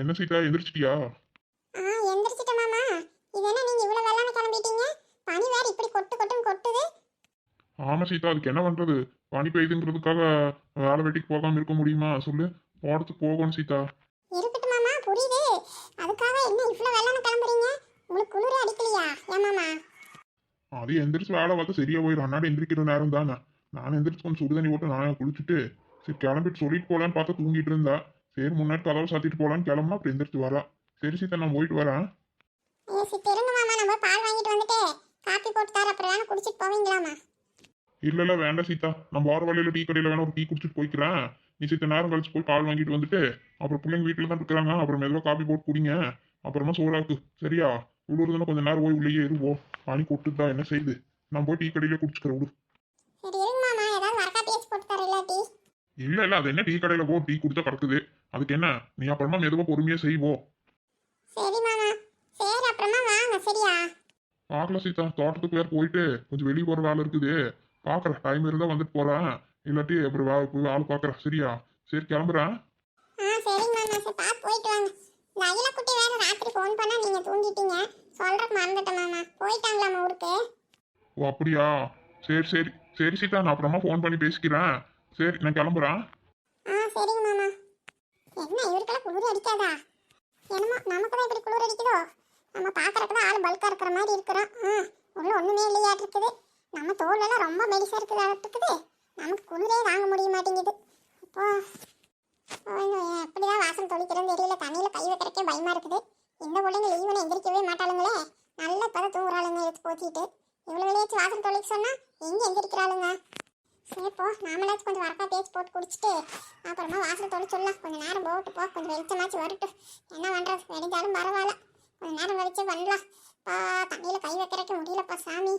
என்ன சீதா, எந்திரிச்சிட்டியா? எந்திரிச்சிட்ட மாமா. இது என்ன நீங்க இவ்வளவு வெள்ளாம கிளம்பிட்டீங்க? பனி வேற இப்படி கொட்டு கொட்டுன்னு கொட்டுது. ஆமா சீதா, அதுக்கு என்ன பண்றது? பனி பெய்யுதுங்கிறதுக்காக வேலை வெட்டிக்கு போகாம இருக்க முடியுமா சொல்லு? போறதுக்கு போகணும் சீதா. இருக்கட்டும் மாமா, புரியுது. அதுக்காக என்ன இவ்வளவு வெள்ளாம கிளம்புறீங்க? உங்களுக்கு குளிரே அடிக்கலையா ஏன் மாமா? அது எந்திரிச்சு வேலை பார்த்து சரியா போயிடும். அண்ணாடி எந்திரிக்கிற நேரம் தானே. நான் எந்திரிச்சு கொஞ்சம் சுடுதண்ணி போட்டு நானே குளிச்சுட்டு சரி கிளம்பிட்டு சொல்லிட்டு போலான்னு பார்த்தா தூங்கிட்டு இருந்தா. சரி முன்னாடி கதவை சாத்திட்டு போலான்னு கிளம்புனா அப்புறம் எந்திரிச்சு வரா. சரி சீதா, நான் போயிட்டு வரேன். திரும்ப மாமா, நம்ம பால் வாங்கிட்டு வந்துட்டு காப்பி போட்டு தர, அப்புறம் வேணா குடிச்சிட்டு போவீங்களாமா? இல்ல வேண்டாம் சீதா, நான் போற வழியில டீ கடையில வேணா ஒரு டீ குடிச்சிட்டு போய்க்கிறேன். நீ சீத்த நேரம் கழிச்சு போய் பால் வாங்கிட்டு வந்துட்டு அப்புறம் பிள்ளைங்க வீட்டில் தான் இருக்கிறாங்க. அப்புறம் மெதுவாக காப்பி போட்டு குடிங்க. அப்புறமா சோறாக்கு சரியா? உழுவுறதுன்னா கொஞ்சம் நேரம் போய் உள்ளேயே இருவோம். பனி கொட்டுதா என்ன செய்யுது? நான் போய் டீ கடையில குடிச்சுக்கிறேன் விடு. சரி இருங்க மாமா, ஏதாவது வரக்கா பேசி போட்டு தர இல்லாட்டி. இல்ல அது என்ன டீ கடையில போ டீ குடிச்சா கிடக்குது. அதுக்கு என்ன, நீ அப்புறமா மெதுவாக பொறுமையா செய்வோம். சரி மாமா, சரி அப்புறமா வாங்க சரியா? பார்க்கல சீதா, தோட்டத்துக்கு வேற போயிட்டு கொஞ்சம் வெளியே போற வேலை இருக்குது. பாக்குறேன், டைம் இருந்தா வந்துட்டு போறேன். இல்லாட்டி அப்புறம் போய் வேலை பாக்குறேன் சரியா? சரி கிளம்புறேன். சரிங்க மாமா, சரி பார்த்து போயிட்டு வாங்க. இந்த அகிலா குட்டி வேற ராத்திரி ஃபோன் பண்ணா நீங்க தூங்கிட்டீங்க. சொல்றதுக்கு மறந்துட்டேன் மாமா. போயிட்டாங்களாமா ஊருக்கு? ஓ அப்படியா? சரி சரி சரி சீதா, நான் அப்புறமா ஃபோன் பண்ணி பேசிக்கிறேன். சரி நான் கிளம்புறேன். சரிங்க மாமா. என்ன இவருக்கெல்லாம் குளிர் அடிக்காதா? என்னமோ நமக்கு தான் இப்படி குளிர் அடிக்குதோ? நம்ம பார்க்கறதுக்கு தான் ஆள் பல்கா இருக்கிற மாதிரி இருக்கிறோம். உள்ள ஒண்ணுமே இல்லையாட்டு இருக்குது. நம்ம தோல் எல்லாம் ரொம்ப மெலிசா இருக்குது. நமக்கு குளிரே தாங்க முடிய மாட்டேங்குது. அப்போ எப்படிதான் வாசல் தொளிக்கிறதுன்னு தெரியல. தண்ணியில கை வைக்கிறக்கே பயமா இருக்குது. இந்த பிள்ளைங்க லீவனை எந்திரிக்கவே மாட்டாளுங்களே. நல்ல பத தூங்குறாளுங்க எடுத்து போத்திட்டு. இவ்வளவு வெளியாச்சு வாசல் தொலைக்க சொன்னா எங்க எந்திரிக்கிறாளுங்க? சரிப்போ, நாமளாச்சும் கொஞ்சம் வரக்கா தேய்ச்சி போட்டு குடிச்சிட்டு அப்புறமா வாசல் தொலைச்சிடலாம். கொஞ்சம் நேரம் போட்டு போ, கொஞ்சம் வெளிச்சமாச்சு வரட்டும். என்ன பண்றது, வெடிஞ்சாலும் பரவாயில்ல. கொஞ்சம் நேரம் கழிச்சு பண்ணலாம். தண்ணியில கை வைக்கிறக்க முடியலப்பா சாமி.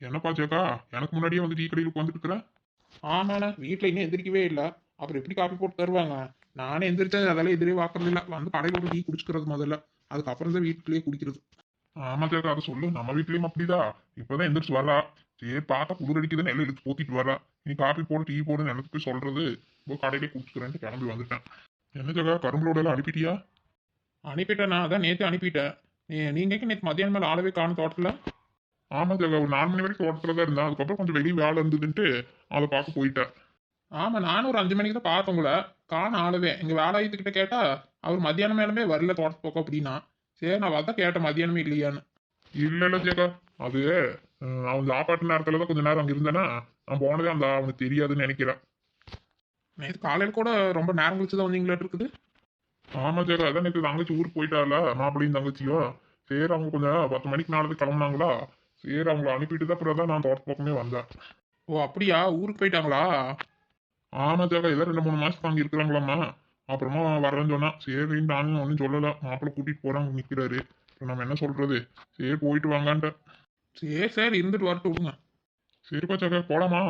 என்னப்பா சேக்கா, எனக்கு முன்னாடியே வந்து டீ கடையில் வந்துட்டு இருக்கிறேன். ஆமாண்ணா, வீட்டில் இன்னும் எந்திரிக்கவே இல்லை. அப்புறம் எப்படி காப்பி போட்டு தருவாங்க? நானே எந்திரிச்சேன், அதெல்லாம் எதிரே பார்க்கறது இல்லை. வந்து கடையில் ஒரு டீ குடிச்சுக்கிறது முதல்ல. அதுக்கப்புறம் தான் வீட்டுக்குள்ளேயே குடிக்கிறது. ஆமா சேக்கா, அதை சொல்லு. நம்ம வீட்லயும் அப்படிதான். இப்பதான் எந்திரிச்சு வரா. சரி பார்த்தா குளிர் அடிக்குதுன்னு எல்லாம் எடுத்து போத்திட்டு வரா. நீ காப்பி போடு டீ போடுன்னு எனக்கு போய் சொல்றது. இப்போ கடையிலே குடிச்சுக்கிறேன்ட்டு கிளம்பி வந்துட்டேன். என்ன சேக்கா, கரும்புலோட எல்லாம் அனுப்பிட்டியா? அனுப்பிட்டேண்ணா, அதான் நேற்று அனுப்பிட்டேன். நீங்கள் நேற்று மத்தியானம் மேலே ஆளவே காணும் தோட்டத்தில். ஆமா சேக்கா, ஒரு 4 மணி வரைக்கும் தோட்டத்துல தான் இருந்தேன். அதுக்கப்புறம் கொஞ்சம் வெளியே வேலை இருந்ததுன்ட்டு அதை பார்க்க போயிட்டேன். ஆமாம், நானும் ஒரு 5 மணிக்கு தான் பார்த்தேன் உங்களை. காணும் ஆளவே. எங்கள் வேலாயத்துக்கிட்ட கேட்டால் அவர் மத்தியானம் மேலுமே வரல தோட்டத்து போக்க அப்படின்னா. சரி, நான் அதான் கேட்டேன் மத்தியானமே இல்லையான்னு. இல்ல சேக்கா, அது அவன் சாப்பாட்டு நேரத்துல தான் கொஞ்ச நேரம் அங்க இருந்தேன்னா நான் போனதே அந்த அவனுக்கு தெரியாதுன்னு நினைக்கிறேன். நேற்று காலையில் கூட ரொம்ப நேரம் கழிச்சு தான் வந்தீங்களாட்டு இருக்குது. ஆமா சேக்கா, அதான் நேற்று தங்கச்சி ஊருக்கு போயிட்டால, மாப்பிள்ளையும் தங்கச்சியோ. சரி அவங்க கொஞ்சம் 10 மணிக்கு நாளைக்கு கிளம்புனாங்களா. சரி அவங்கள அனுப்பிட்டு தான் அப்புறம் தான் நான் தோட்ட பக்கமே வந்தேன். ஓ அப்படியா, ஊருக்கு போயிட்டாங்களா? ஆமா சேக்கா, ஏதோ 2-3 மாசத்துக்கு அங்க இருக்கிறாங்களாம்மா. அப்புறமா வரேன்னு சொன்னா. சரி நானும் ஒன்றும் சொல்லல. மாப்பிள்ளை கூட்டிட்டு போறாங்க நிக்கிறாரு. இப்போ நம்ம என்ன சொல்றது? சரி போயிட்டு வாங்கன்ட்ட. சரி சரி, இருந்துட்டு வரட்டு விடுங்க. சரிப்பா சேக்கா, போலாமா?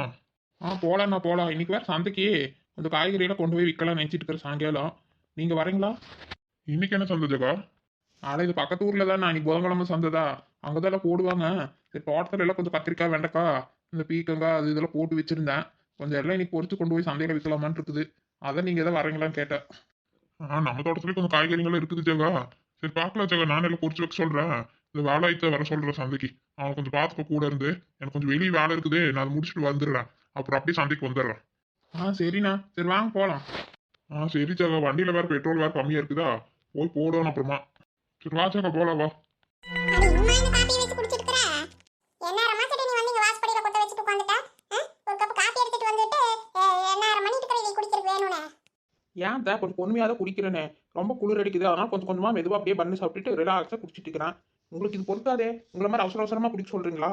போகலாண்ணா போகலாம். இன்னைக்கு வேறு சந்தைக்கு கொஞ்சம் காய்கறியெல்லாம் கொண்டு போய் விற்கலாம் நினச்சிட்டு இருக்கிற சாயங்காலம். நீங்கள் வரீங்களா? இன்னைக்கு என்ன சந்தை சேக்கா? ஆனால் இது பக்கத்து ஊரில் தான். நான் இன்னைக்கு புதன்கிழமை சந்தைதா. அங்கே தான் எல்லாம் போடுவாங்க. சரி, தோட்டத்தில் எல்லாம் கொஞ்சம் கத்திரிக்காய், வெண்டைக்காய், இந்த பீக்கங்காய் அது இதெல்லாம் போட்டு வச்சுருந்தேன். கொஞ்சம் எல்லாம் இன்னைக்கு பொறிச்சு கொண்டு போய் சந்தையில் விற்கலாமான்னு இருக்குது. அதான் நீங்கள் எதாவது வரீங்களான்னு கேட்டேன். நம்ம தோட்டத்துலயும் கொஞ்சம் காய்கறிகளும் இருக்குது சேக்கா. சரி பார்க்கலாம் சேக்கா, நானும் எல்லாம் பொறிச்சு வைக்க சொல்றேன். இந்த வேலாயத்தை வர சொல்றேன் சந்தைக்கு. அவன் கொஞ்சம் பார்த்துக்க கூட இருந்து. எனக்கு கொஞ்சம் வெளியே வேலை இருக்குது, நான் அதை முடிச்சுட்டு வந்துடுறேன். அப்புறம் அப்படியே சந்தைக்கு வந்துடுறேன். சரிண்ணா, சரி வாங்க போகலாம். சரி சேக்கா, வண்டியில வேற பெட்ரோல் வேற கம்மியா இருக்குதா, போய் போடணும் அப்புறமா. சரி வா சேக்கா, போலாம் வா. அட இன்னுமா இந்த காப்பி வச்சு குடிச்சிட்டு இருக்கற? என்ன ரமாச்சடி நீ வந்து இங்க வாசப்படியில கொட்ட வச்சுட்டு உட்கார்ந்துட்ட? ஒரு கப் காப்பி எடுத்துட்டு வந்துட்டு என்ன அரை மணி இருக்கிற நீ குடிக்கிறதுக்கு வேணும்னே. ஏன் தான் கொஞ்சம் பொறுமையாக தான் குடிக்கிறேனே. ரொம்ப குளிர் அடிக்குது, அதனால கொஞ்சம் கொஞ்சமாக மெதுவாக அப்படியே பண்ணி சாப்பிட்டுட்டு ரிலாக்ஸாக குடிச்சிட்டு இருக்கிறேன். உங்களுக்கு இது பொறுக்காதே. உங்களை மாதிரி அவசர அவசரமாக குடிக்க சொல்கிறீங்களா?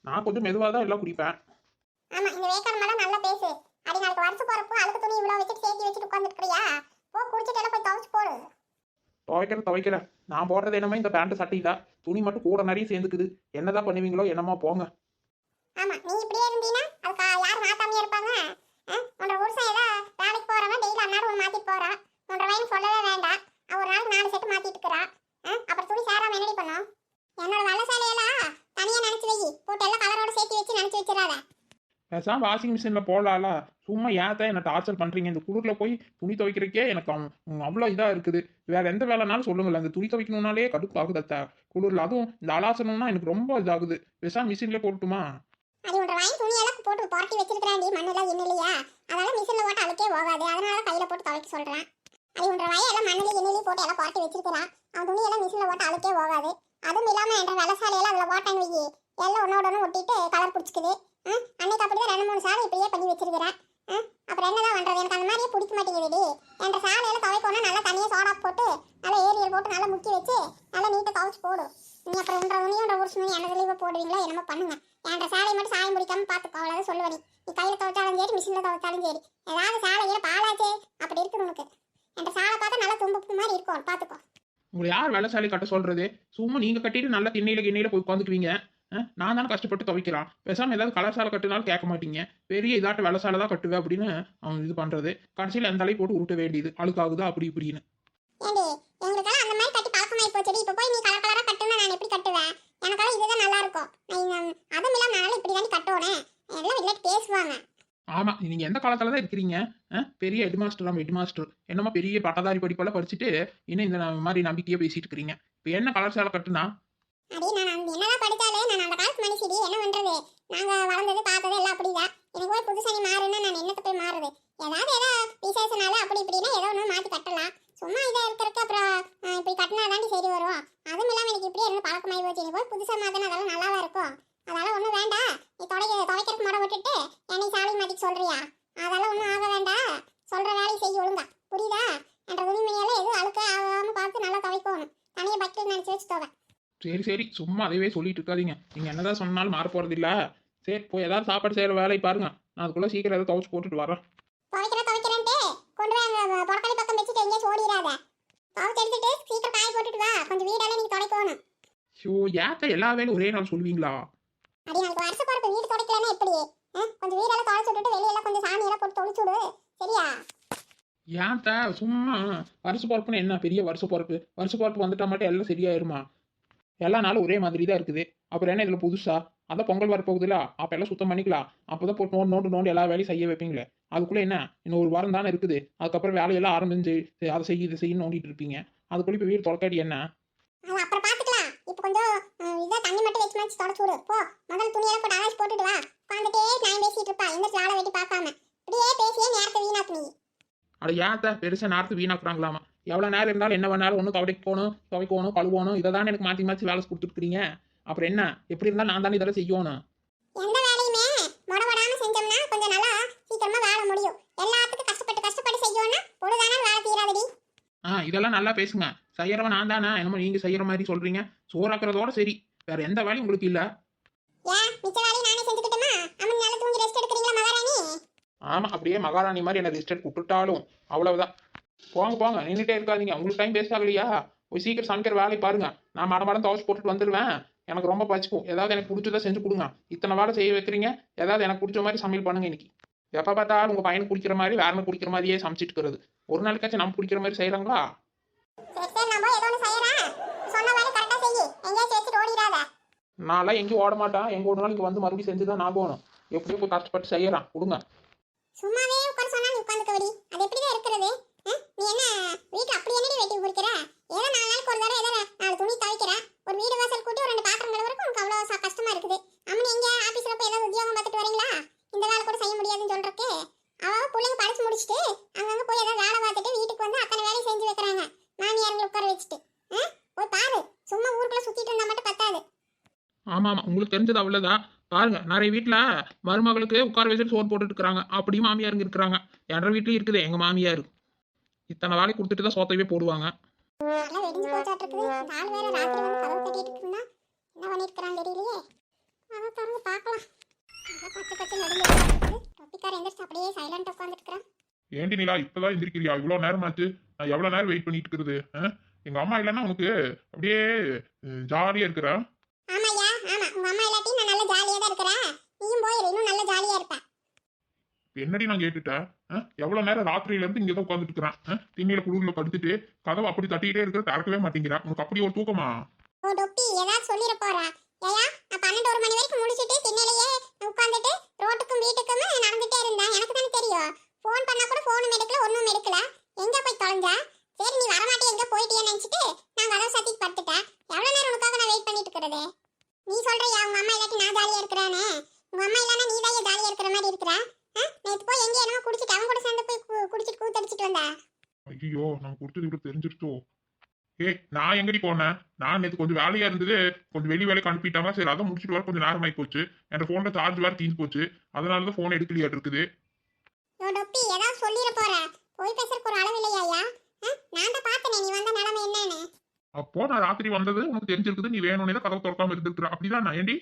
நான் கொஞ்சம் மெதுவாக தான் எல்லாம் குடிப்பேன். ஆமா, இந்த வேக்கார மேல நல்லா பேசு. அடி நாளைக்கு வருஷம் போறப்போ அழுக்கு துணி இவ்வளவு வச்சுட்டு சேர்த்து வச்சுட்டு உட்கார்ந்துட்டு இருக்கறியா? போ குடிச்சிட்டு எல்லாம் போய் துவைச்சு போடு. துவைக்கிறேன். நான் போடுறது என்னமோ இந்த பேண்ட் சட்டை தான். துணி மட்டும் கூட நிறைய சேர்ந்துக்குது. என்னதான் பண்ணுவீங்களோ என்னமா போங்க. ஆமா, நீ இப்படியே இருந்தீனா அதுக்கு யார் மாத்தாமையா இருப்பாங்க? உன்னோட புருஷன் ஏதோ வேலைக்கு போறவன் டெய்லி அன்னாடு ஒன்று மாத்திட்டு போறான். உன்னோட வயன் சொல்லவே வேண்டாம். அவன் ஒரு நாளைக்கு 4 செட்டு மாத்திட்டு இருக்கிறா. அப்புறம் துணி சேராம என்னடி பண்ணும்? என்னோட வெள்ள சேலையெல்லாம் தனியா நினைச்சு வை. போட்டு எல்லாம் கலரோட சேர்த்து வச்சு பேசாம வாஷிங் மிஷினில் போடலாம்ல. சும்மா ஏன் என்ன டார்ச்சர் பண்ணுறீங்க? இந்த குளிரில் போய் துணி துவைக்கிறக்கே எனக்கு அவ்வளோ இதாக இருக்குது. வேற எந்த வேலைனாலும் சொல்லுங்களேன். இந்த துணி துவைக்கணும்னாலே கடுப்பாகுது அத்தை. குளிரில் அதுவும் இந்த அலாசனம்னா எனக்கு ரொம்ப இதாகுது. பேசாம மிஷின்லேயே போட்டுமா? அது ஒன்ற வாங்கி துணியெல்லாம் போட்டு புரட்டி வச்சிருக்கிறாண்டி மண்ணெல்லாம் எண்ணெயிலையா, அதனால மிஷினில் போட்டு அழுக்கே போகாது, அதனால கையில் போட்டு துவைக்க சொல்கிறேன். அது ஒன்ற வாயை எல்லாம் மண்ணில் எண்ணெயிலையும் போட்டு எல்லாம் புரட்டி வச்சிருக்கிறான். அவன் துணியெல்லாம் மிஷினில் போட்டு அழுக்கே போகாது. அதுவும் இல்லாமல் என்ற விளசாலையெல்லாம் அதில் போட்டாங்க வையி, எல்லாம் ஒன்னோட ஒன்று ஒட்டிட்டு கலர் பிடிச்சிக்குது. அன்னைக்கு அப்படிதான் 2-3 சாலை இப்படியே பண்ணி வச்சிருக்கிறேன். அப்புறம் என்னதான் பண்றது, எனக்கு அந்த மாதிரியே பிடிக்க மாட்டேங்குதுடி. என்ற சாலையில துவைக்கணும், நல்லா தனியாக சோடா போட்டு நல்லா ஏரியல் போட்டு நல்லா முக்கி வச்சு நல்லா நீட்டாக துவைச்சு போடும். நீ அப்புறம் ஒன்றரை துணியும் ஒரு துணி எனதுலேயே போடுவீங்களா என்னமோ பண்ணுங்க. என்ற சாலை மட்டும் சாயம் பிடிக்காம பார்த்துக்கோ, அவ்வளோதான் சொல்லுவேன். நீ கையில் துவைச்சாலும் சரி மிஷினில் துவைச்சாலும் சரி, ஏதாவது சாலையில பாலாச்சே அப்படி இருக்குது உனக்கு. என்ற சாலை பார்த்தா நல்லா தும்பு மாதிரி இருக்கும், பார்த்துக்கோ. உங்களை யார் வேலைசாலை கட்ட சொல்றது? சும்மா நீங்கள் கட்டிட்டு நல்லா திண்ணையில் போய் உட்காந்துக்குவீங்க. நான் தானே கஷ்டப்பட்டு துவைக்கிறான். பேசாமல் ஏதாவது கலர் சாலை கட்டுனாலும் கேட்க மாட்டீங்க. பெரிய இதாட்ட வேலைசாலை தான் கட்டுவேன் அப்படின்னு அவன் இது பண்ணுறது. கடைசியில் அந்த தலையை போட்டு உருட்ட வேண்டியது, அழுக்காகுதா அப்படி இப்படின்னு. ஏண்டி எங்களுக்கெல்லாம் அந்த மாதிரி கட்டி பழக்கமாயி போச்சுடி. இப்போ போய் நீ கலர் கலராக கட்டுனா நான் எப்படி கட்டுவேன்? எனக்கெல்லாம் இதுதான் நல்லா இருக்கும். அதுவும் இல்லாமல் நானும் இப்படி தாண்டி கட்டுவேனே, எல்லாம் வீட்டில் பேசுவாங்க. ஆமாம், நீங்கள் எந்த காலத்தில் தான் இருக்கிறீங்க? பெரிய ஹெட்மாஸ்டர், நம்ம ஹெட்மாஸ்டர் என்னமோ பெரிய பட்டதாரி படிப்பெல்லாம் படிச்சுட்டு இன்னும் இந்த மாதிரி நம்பிக்கையாக பேசிட்டு இருக்கிறீங்க. இப்போ என்ன கலர் சாலை கட்டுனா? அடி நான் என்னதான் படித்தாலே நான் அந்த காலத்து மனுஷடி, என்ன பண்ணுறது? நாங்கள் வளர்ந்தது பார்த்தது எல்லாம் அப்படிதான். எனக்கு போய் புதுசாக நீ மாறுன்னா நான் என்னத்தை போய் மாறுது? ஏதாவது விசேஷனால அப்படி இப்படின்னா ஏதோ ஒன்று மாற்றி கட்டலாம். சும்மா இதாக இருக்கிறதுக்கு அப்புறம் இப்படி கட்டினா தாண்டி சரி வரும். அதுவும் இல்லாமல் எனக்கு இப்படியே இருந்து பழக்கமாகி போச்சு. நீ போய் புதுசாக மாற்றினா அதெல்லாம் நல்லாவா இருக்கும்? அதெல்லாம் ஒன்றும் வேண்டாம். நீ துவைக்கிறதுக்கு முறை விட்டுட்டு என்னை சாலை மாற்றிக்க சொல்கிறியா? அதெல்லாம் ஒன்றும் ஆக வேண்டாம். சொல்கிற வேலையை செய்ய ஒழுங்கா, புரியுதா? என்ற துணிமணியெல்லாம் எதுவும் அழுக்க ஆகாமல் பார்த்து நல்லா துவைக்கணும். தனியாக பக்கெட் நினச்சி வச்சு துவை. சரி சும்மா அதே சொல்லிட்டு இருக்காதீங்க. நீங்கள் என்னதான் சொன்னாலும் மாற போகிறது இல்லை. சரி போய் ஏதாவது சாப்பாடு செய்கிற வேலையை பாருங்க. நான் அதுக்குள்ளே சீக்கிரம் ஏதாவது துவைச்சு போட்டுட்டு வரேன். துவைக்கிறேன்ட்டு கொண்டு போய் அங்கே புறக்காளி பக்கம் வச்சுட்டு எங்கேயும் ஓடிடாத. துவைச்சு எடுத்துட்டு சீக்கிரம் காய போட்டுட்டு வா. கொஞ்சம் வீடெல்லாம் நீங்க துடைக்கணும். ஷோ ஏத்த எல்லா வேலையும் ஒரே நாள் சொல்லுவீங்களா? அடி நாளைக்கு வருஷ பொறுப்பு வீடு துடைக்கலன்னா எப்படி? கொஞ்சம் வீடெல்லாம் துடைச்சு விட்டுட்டு வெளியெல்லாம் கொஞ்சம் சாணியெல்லாம் போட்டு தொளிச்சு விடு, சரியா? ஏத்த சும்மா வருஷ பொறுப்புன்னு என்ன பெரிய வருஷ பொறுப்பு வந்துட்டா மட்டும் எல்லாம் சரியாயிருமா? எல்லா நாளும் ஒரே மாதிரி தான் இருக்குது. அப்புறம் என்ன இதில் புதுசா? அதான் பொங்கல் வரப்போகுதுல, அப்போ எல்லாம் சுத்தம் பண்ணிக்கலாம். அப்போ தான் போட்டு நோண்டு எல்லா வேலையும் செய்ய வைப்பீங்களே. அதுக்குள்ளே என்ன இன்னும் ஒரு வாரம் தானே இருக்குது. அதுக்கப்புறம் வேலையெல்லாம் ஆரம்பிச்சு அதை செய்ய இதை செய்யணும் நோண்டிட்டு இருப்பீங்க. அதுக்குள்ளே இப்போ வீடு தொடக்காடி என்ன? அப்புறம் பார்த்துக்கலாம். இப்போ கொஞ்சம் இதாக தண்ணி மட்டும் வச்சு தொடச்சு விடு. போ முதல்ல துணியெல்லாம் போட்டு அழைச்சி போட்டுட்டு வா. உட்காந்துட்டே நான் பேசிட்டு இருப்பா, எந்த ஆளை வெட்டி பார்க்காம இப்படியே பேசியே நேரத்தை வீணாக்கு நீ. அட ஏத்த பெருசாக நேரத்தை வீணாக்குறாங்களாமா? எவ்வளோ நேரம் இருந்தாலும் என்ன வேணாலும் ஒன்று துவைக்கணும் கழுவணும், இதை தானே எனக்கு மாற்றி வேலை கொடுத்துருக்குறீங்க. அப்புறம் என்ன எப்படி இருந்தாலும் நான் தானே இதெல்லாம் செய்யணும். எந்த வேலையுமே முடமுடாம செஞ்சோம்னா கொஞ்சம் நல்லா சீக்கிரமா வேலை முடியும். எல்லாத்துக்கும் கஷ்டப்பட்டு செய்யணும்னா பொழுதானாலும் வேலை தீராதடி. இதெல்லாம் நல்லா பேசுங்க. செய்யறவன் நான் தானே, என்னமோ நீங்கள் செய்கிற மாதிரி சொல்கிறீங்க. சோறாக்குறதோட சரி, வேற எந்த வேலையும் உங்களுக்கு இல்லை. ஏன் மிச்ச வேலையை நானே செஞ்சுக்கிட்டுமா? அம்மன் நல்லா தூங்கி ரெஸ்ட் எடுக்கிறீங்களா மகாராணி? ஆமாம், அப்படியே மகாராணி மாதிரி என்ன ரெஸ்ட் விட்டுட்டாலும் அவ்வளவுதான். போங்க நின்றுட்டே இருக்காதீங்க. உங்களுக்கு டைம் வேஸ்ட் ஆகலையா? போய் சீக்கிரம் சமைக்கிற வேலையை பாருங்க. நான் மடம் துவைச்சு போட்டுட்டு வந்துடுவேன். எனக்கு ரொம்ப பச்சிக்கும். ஏதாவது எனக்கு பிடிச்சதா செஞ்சு கொடுங்க. இத்தனை வேலை செய்ய வைக்கிறீங்க, ஏதாவது எனக்கு பிடிச்ச மாதிரி சமையல் பண்ணுங்க இன்னைக்கு. எப்போ பார்த்தாலும் உங்கள் பையனுக்கு குடிக்கிற மாதிரி வேற குடிக்கிற மாதிரியே சமைச்சிட்டு இருக்கிறது. ஒரு நாளைக்காச்சும் நம்ம குடிக்கிற மாதிரி செய்கிறாங்களா? நான்லாம் எங்கேயும் ஓட மாட்டேன். எங்க ஓடினாலும் இங்கே வந்து மறுபடியும் செஞ்சு தான் நான் போகணும். எப்படியோ போய் கஷ்டப்பட்டு செய்யறான். கொடுங்க. சும்மாவே உட்கார்ந்து சொன்னா நீ உட்கார்ந்துக்கடி. அது எப்படிதான் இருக்கிறது? நீ என்ன வீட்டு அப்படி என்னடி வெட்டி குடிக்கிற? ஏதோ 4 நாளுக்கு ஒரு தடவை ஏதோ 4 துணி துவைக்கிற, ஒரு வீடு வாசல் கூட்டி ஒரு 2 பாத்திரம் கழுவுறதுக்கு உனக்கு அவ்வளோ கஷ்டமா இருக்குது. அம்மன் எங்க ஆபீஸ்ல போய் ஏதாவது உத்தியோகம் பார்த்துட்டு வரீங்களா? இந்த வேலை கூட செய்ய முடியாதுன்னு சொல்றதுக்கு அவ பிள்ளைங்க படிச்சு முடிச்சுட்டு அங்கங்க போய் ஏதாவது வேலை பார்த்துட்டு வீட்டுக்கு வந்து அத்தனை வேலையும் செஞ்சு வைக்கிறாங்க மாமியாருங்களை உட்கார வச்சுட்டு. போய் பாரு. சும்மா ஊருக்குள்ள சுத்திட்டு இருந்தா மட்டும் பத்தாது. ஆமாம், உங்களுக்கு தெரிஞ்சது அவ்வளோதான். பாருங்க, நிறைய வீட்டில் மருமகளுக்கு உட்கார வச்சுட்டு சோறு போட்டுட்டு இருக்கிறாங்க. அப்படியும் மாமியாருங்க இருக்கிறாங்க. என்ற வீட்லையும் இருக்குது எங்கள் மாமியார். இத்தனை வேலை கொடுத்துட்டு தான் சோத்தையே போடுவாங்க. நல்லா வெடிஞ்சு போச்சாட்டு இருக்குது. இந்த ஆள் வேற ராத்திரி வந்து கதவு தட்டிட்டு இருக்குன்னா என்ன பண்ணிருக்கிறான்னு தெரியலையே. அதை திறந்து பார்க்கலாம். பச்சை நடுங்க தொப்பிக்கார எந்திரிச்சு அப்படியே சைலண்டா உட்காந்துட்டு இருக்கிறான். ஏண்டி நிலா இப்பதான் எந்திரிக்கிறியா? இவ்வளவு நேரம் ஆச்சு. நான் எவ்வளவு நேரம் வெயிட் பண்ணிட்டு இருக்கிறது? எங்க அம்மா இல்லைன்னா உனக்கு அப்படியே ஜாலியா இருக்கிற. ஆமாய்யா, ஆமா. உங்க அம்மா இல்லாட்டி நான் நல்ல ஜாலியா தான் இருக்கிறேன். நீயும் போயிரு, இன்னும் நல்ல ஜாலியா இருப்ப. என்னடி நான் கேட்டுட்டேன்? எவ்வளவு நேரம் ராத்திரியில இருந்து இங்கதான் உட்காந்துட்டு இருக்கிறேன். திண்ணையில குளிர்ல படுத்துட்டு கதவை அப்படி தட்டிக்கிட்டே இருக்கிற, திறக்கவே மாட்டேங்கிறேன். உனக்கு அப்படி ஒரு தூக்கமா? ஓ டொப்பி, ஏதாவது சொல்லிட போறா. ஏயா நான் 12 மணி வரைக்கும் முடிச்சிட்டு திண்ணையிலேயே உட்கார்ந்துட்டு ரோட்டுக்கும் வீட்டுக்கும் நடந்துட்டே இருந்தேன். எனக்கு தானே தெரியும். ஃபோன் பண்ணா கூட ஃபோனும் எடுக்கல, ஒண்ணும் எடுக்கல. எங்க போய் தொலைஞ்சா? சரி நீ வரமாட்டே எங்க போயிட்டியே நினைச்சிட்டு நான் கதவை சாத்திட்டு படுத்துட்டேன். எவ்வளவு நேரம் உனக்காக நான் வெயிட் பண்ணிட்டு இருக்கிறது? நீ சொல்றியா உங்க அம்மா இல்லாட்டி நான் ஜாலியா இருக்கிறானே? உங்க அம்மா இல்லனா நீ தான் ஜாலியா இருக்கிற மாதிரி இருக்கிற. நேத்து போய் எங்க என்னமோ குடிச்சிட்டு அவன் கூட சேர்ந்து போய் குடிச்சிட்டு கூத்தடிச்சிட்டு வந்தா. ஐயோ நம்ம கொடுத்தது இவ்வளவு தெரிஞ்சிருச்சோ. நான் எங்கடி போனேன்? நான் நேற்று கொஞ்சம் வேலையா இருந்தது, கொஞ்சம் வெளி வேலைக்கு அனுப்பிட்டாங்க. சரி அதை முடிச்சுட்டு வர கொஞ்சம் நேரம் ஆகி போச்சு. என் போன்ல சார்ஜ் வேற தீர்ந்து போச்சு. அதனால தான் போன் எடுக்கலையா இருக்குது. யோ டொப்பி ஏதாவது சொல்லிர போற? போய் பேசறதுக்கு ஒரு அளவு இல்லையாயா? நான் தான் பார்த்தனே நீ வந்த நிலைமை என்னன்னு. அப்போ நான் ராத்திரி வந்தது உனக்கு தெரிஞ்சிருக்குது. நீ வேணும்னே தான் கதவு திறக்காம இருந்துட்டு அப்படிதான் நான் ஏண்டி?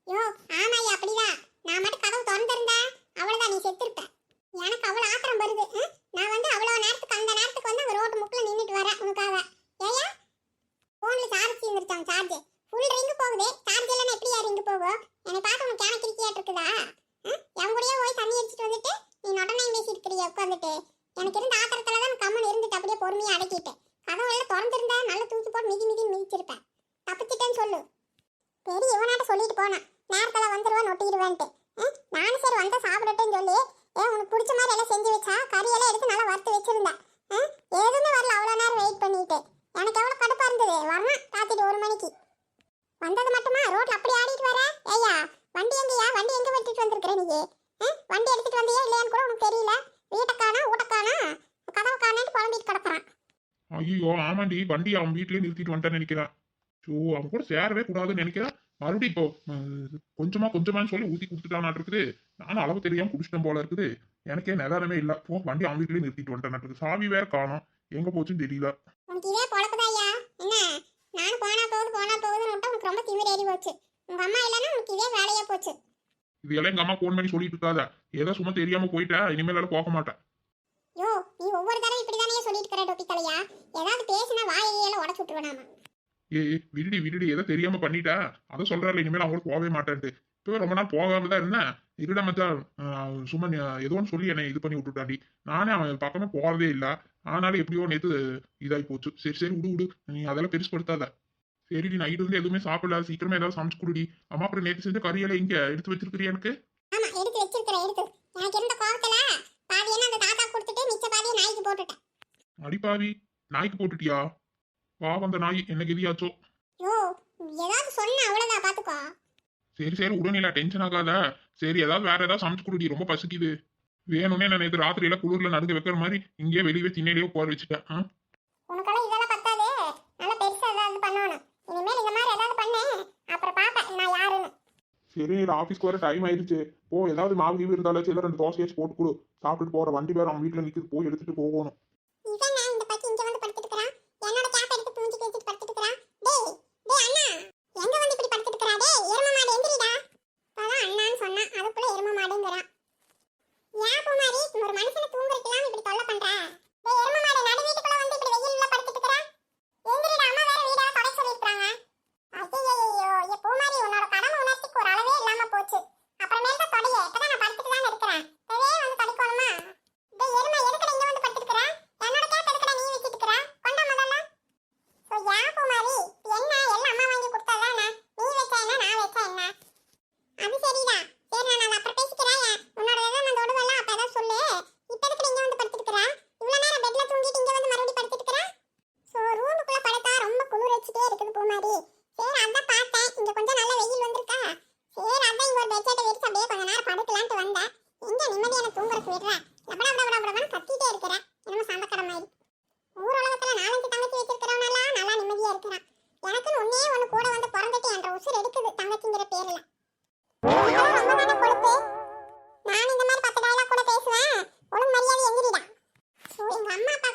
யோ ஆமாயா அப்படிதான். நான் மட்டும் கதவு திறந்திருந்தா அவ்வளவுதான் நீ செத்துருப்ப. எனக்கு அவ்வளவு ஆத்திரம் வருது. நான் வந்து அவ்வளவு நேரத்துக்கு அந்த நேரத்துக்கு வந்து அங்க ரோட்டு முக்குல நின்னுட்டு வரேன் உனக்காக. ஏயா போன்ல சார்ஜ் தீர்ந்துருச்சாம். சார்ஜ் ஃபுல் ரிங் போகுது. சார்ஜ் இல்லைன்னா எப்படியா ரிங் போகும்? என்னை பார்த்து உனக்கு கேன கிரிக்கியாட்டு இருக்குதா? என் கூடயே போய் தண்ணி அடிச்சிட்டு வந்துட்டு நீ நொட்டனையும் பேசிட்டு இருக்கிறியா உட்காந்துட்டு? எனக்கு இருந்த ஆத்திரத்துல தான் கம்மன் இருந்துட்டு அப்படியே பொறுமையா அடக்கிட்டு கதவு எல்லாம் திறந்திருந்தா நல்லா தூக்கி போட்டு மிதி மிதிச்சிருப்பேன். தப்பிச்சிட்டேன்னு சொல்லு. பெரிய இவனாட்ட சொல்லிட்டு போனேன் நேரத்துல வந்துருவா நொட்டிடுவேன்ட்டு. நானும் சரி வந்தா சாப்பிடட்டேன்னு சொல்லி உனக்கு பிடிச்ச மாதிரி எல்லாம் செஞ்சு வச்சா கறியெல்லாம் எடுத்து நல்லா வறுத்து வச்சிருந்தேன். எதுவுமே வரல. அவ்வளோ நேரம் வெயிட் பண்ணிட்டு எனக்கு எவ்வளோ கடுப்பா இருந்தது. வரணும் ராத்திரி 1 மணிக்கு வந்தது மட்டுமா ரோட்ல அப்படி ஆடிட்டு வர? ஏய்யா வண்டி எங்கயா? வண்டி எங்க வெட்டிட்டு வந்திருக்கிற நீ? வண்டி எடுத்துட்டு வந்தியா இல்லையான்னு கூட உனக்கு தெரியல. வீட்டை காணா ஊட்ட காணா கதவை காணான்னு புலம்பிட்டு கிடக்குறான். ஐயோ ஆமாண்டி, வண்டி அவன் வீட்லயே நிறுத்திட்டு வந்துட்டேன்னு நினைக்கிறேன். ஸோ அவன் கூட சேரவே கூடாதுன்னு நினைக்கிறேன். மறுபடியும் இப்போ கொஞ்சமான்னு சொல்லி ஊற்றி கொடுத்துட்டான் இருக்குது. நானும் அளவு தெரியாம குடிச்சிட்டேன் போல இருக்குது. எனக்கே நிதானமே இல்லை. போ வண்டி அவன் வீட்லயே நிறுத்திட்டு வந்துட்டேன். சாவி வேற காணோம், எங்க போச்சுன்னு தெரியல. உனக்கு இதே பொழப்புதாய்யா என்ன? நானும் போனா போகுதுன்னு விட்டா உனக்கு ரொம்ப திமிர் ஏறி போச்சு. உங்க அம்மா இல்லைன்னா உனக்கு இதே வேலையா போச்சு. இது எல்லாம் எங்க அம்மா ஃபோன் பண்ணி சொல்லிட்டு இருக்காத. ஏதோ சும்மா தெரியாம போயிட்டேன், இனிமேல போக மாட்டேன். யோ நீ ஒவ்வொரு தடவை இப்படிதானே சொல்லிட்டு இருக்கிற டொப்பி தலையா? ஏதாவது பேசினா வாயையெல்லாம் உடச்சு விட்டுருவேனாமா. விடுடி ஏதோ தெரியாம பண்ணிட்டேன். அதை சொல்றாரு இனிமேல் அவங்களுக்கு போகவே மாட்டேன்ட்டு. இப்போ ரொம்ப நாள் போகாம தான் இருந்தேன். இருடா மச்சான், சும்மா ஏதோ ஒன்று சொல்லி என்னை இது பண்ணி விட்டுட்டாண்டி. நானே அவன் பக்கமே போறதே இல்லை. ஆனாலும் எப்படியோ நேற்று இதாகி போச்சு. சரி விடு நீ அதெல்லாம் பெருசுப்படுத்தாத. சரிடி நைட்டு வந்து எதுவுமே சாப்பிடல, சீக்கிரமா ஏதாவது சமைச்சு கொடுடி. அம்மா அப்புறம் நேற்று செஞ்ச கறியெல்லாம் இங்க எடுத்து வச்சிருக்கிறியா எனக்கு? ஆமா எடுத்து வச்சிருக்கிறேன். எனக்கு இருந்த கோவத்துல பாதி என்ன அந்த தாத்தா கொடுத்துட்டு மிச்ச பாதியை நாய்க்கு போட்டுட்டேன். அடிப்பாவி, நாய்க்கு போட்டுட்டியா? வா வந்த நாய் என்ன கெதியாச்சோ. யோ ஏதாவது சொன்ன அவ்வளவுதான் பாத்துக்கோ. சரி உடனே டென்ஷன் ஆகாத. சரி வேற ஏதாவது சமைச்சு கொடுடி, ரொம்ப பசிக்குது. வேணும்னே நான் நேற்று ராத்திரியில குளிர்ல நடுங்க வைக்கிற மாதிரி இங்கேயே வெளியே திண்ணையிலேயே போற வச்சுட்டேன். உனக்கெல்லாம் இதெல்லாம் பத்தாது. நல்லா பெருசா ஏதாவது பண்ணணும். இனிமேல் இந்த மாதிரி ஏதாவது பண்ணு, அப்புறம் பாப்பேன் நான் யாருன்னு. சரி ஆஃபீஸ்க்கு வர டைம் ஆயிடுச்சு. போ ஏதாவது மாவு கீவு இருந்தாலும் சில 2 தோசையாச்சும் போட்டு கொடு, சாப்பிட்டுட்டு போற. வண்டி வேற அவன் வீட்டுல நிக்குது, போய் எடுத்துட்டு போகணும். இவன் நான் இந்த பத்தி இங்க வந்து படுத்துட்டு இருக்கறான். என்னோட கேப் எடுத்து தூஞ்சி கேச்சிட்டு படுத்துட்டு இருக்கறான். டேய் அண்ணா எங்க வந்து இப்படி படுத்துட்டு இருக்கறா? டேய் எரும மாடு எந்திரிடா. அதான் அண்ணான்னு சொன்னா அதுக்குள்ள எரும மாடுங்கறான். ஏன் பூமாரி ஒரு மனுஷனை தூங்குறதுக்குலாம் இப்படி தொல்லை பண்ற? டேய் எரும மாடு நடு வீட்டுக்குள்ள வந்து இப்படி வெயில்ல படுத்துட்டு இருக்கறா. எந்திரிடா, அம்மா வேற வீடா தொடை சொல்லிருக்காங்க. ஐயோ ஏ பூமாரி உன்னோட கடமை உணர்ச்சிக்கு ஒரு அளவே இல்லாம போச்சு. அப்புறமேல் தான் தொடைய. இப்பதான் நான் படுத்துட்டு தான் இருக்கிறேன். தேவே வந்து தடுக்கணுமா? டேய் எரும எதுக்குடா இங்க வந்து படுத்துட்டு இருக்கற? என்னோட கேப் எதுக்குடா நீ வச்சிட்டு இருக்கற? கொண்டா முதல்ல. சோ யா பூமாரி என்ன எல்லாம் அம்மா வாங்கி கொடுத்தாதானே? நீ வச்சா என்ன நான் வச்சா என்ன? அது சரிடா. சரி நான் அப்புறம் பேசிக்கிறேன். உன்னோட ஏதாவது நான் தொடுவல அப்ப ஏதாவது சொல்லு. இப்ப எதுக்கு இங்க வந்து படுத்துட்டு இருக்கற? இவ்வளவு நேரம் பெட்ல தூங்கிட்டு இங்க வந்து மறுபடியும் படுத்துட்டு இருக்கற? சோ ரூமுக்குள்ள படுத்தா ரொம்ப குளிர் வச்சிட்டே இருக்குது பூமாரி. சரி அதான் பார்த்தேன் இங்க கொஞ்சம் நல்ல வெயில் வந்திருக்கா. சரி அதான் இங்க ஒரு பெட்ஷீட் விரிச்சு அப்படியே கொஞ்ச நேரம் படுக்கலாம்னு வந்தேன். எங்க நிம்மதியான தூங்குறதுக்கு விடுற? லபடபடபடபடன்னு கத்திட்டே இருக்கிறேன். என்னமோ சந்தக்கட மாதிரி. ஊர் உலகத்துல 4-5 தங்கச்சி வச்சிருக்கிறவனெல்லாம் நல்லா நிம்மதியா இருக்கிறான். எனக்குன்னு ஒண்ணு கூட வந்து பிறந்துட்டு என்ற உசுர் எடுக்குது தங்கச்சிங்கிற பேர்ல. ரொம்ப தானே கொடுத்து நான் இந்த மாதிரி 10 டயலாக் கூட பேசுவேன். ஒழுங்கு மரியாதை எங்கிரிடா. எங்க அம்மா அப்பா